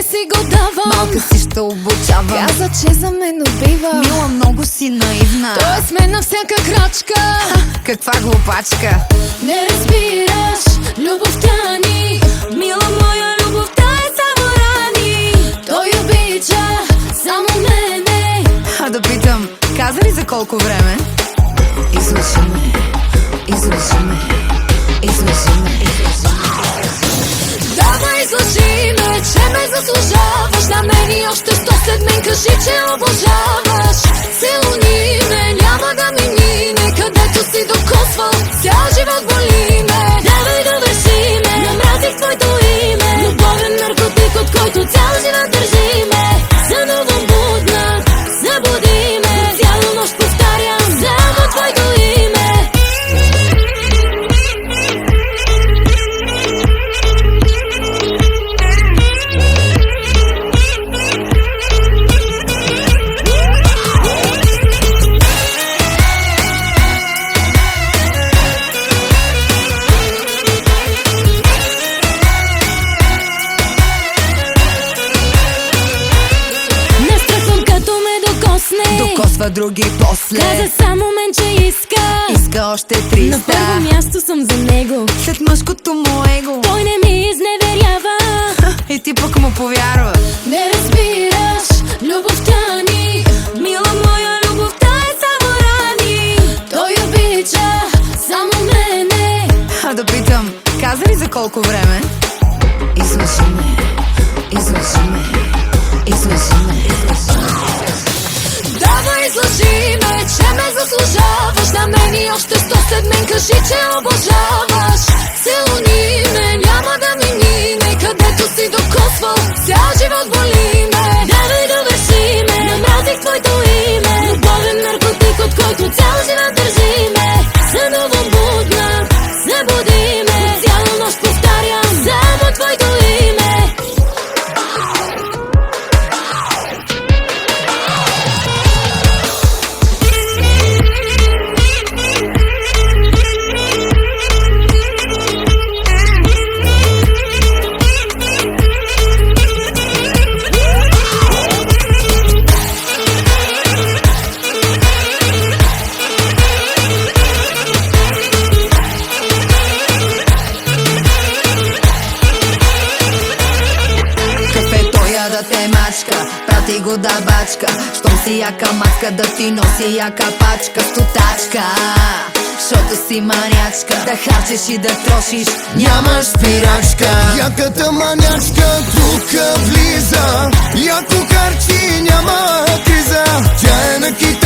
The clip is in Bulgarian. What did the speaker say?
не си го давам. Малка си ще обучавам. Каза, че за мен убива. Мила, много си наивна. Той е с мен на всяка крачка. Каква глупачка. Не разбираш любовта ни. Мила моя, любовта е само рани. Той обича само мене. А да питам, каза ли за колко време? Излъжи ме, излъжи ме, излъжи ме, излъжи ме. Давай, излъжи ме, че ме заслужаваш. На мен и още 100 след мен кажи, че обожаваш. Целуни ме, няма да ми мине, където си докосвал, цял живот боли ме. Давай, довърши ме, намразих твоето име. Любовен наркотик, от който цял живот държи ме. Заново будна, събуди ме. Цяла нощ повтарям само твоето име. Докосва други после. Каза само мен, че иска. Иска още 300. На първо място съм за него. След мъжкото му его. Той не ми изневерява. И ти пък му повярва. Не разбираш любовта ни. Мила моя, любовта е само рани. Той обича само мене. А да питам, каза ли за колко време? Излъжи ме, излъжи ме, излъжи ме, излъжи ме. Давай, излъжи ме, че ме заслужаваш. На мен и още 100 след мен кажи, че обожаваш. Целуни ме, няма да ми мине, където си докосвал, цял живот боли ме. Давай, довърши ме, намразих твоето име. Любовен наркотик, от който цял живот държи ме. Заново будна, събуди ме. Цяла нощ повтарям само твоето име. Да те мачка, прати го да бачка. Щом си яка маска, да ти носи яка пачка. Стотачка, шото си манячка. Да харчеш и да трошиш, нямаш спирачка. Яката манячка тук влиза, яко харчи, няма криза. Тя е на кик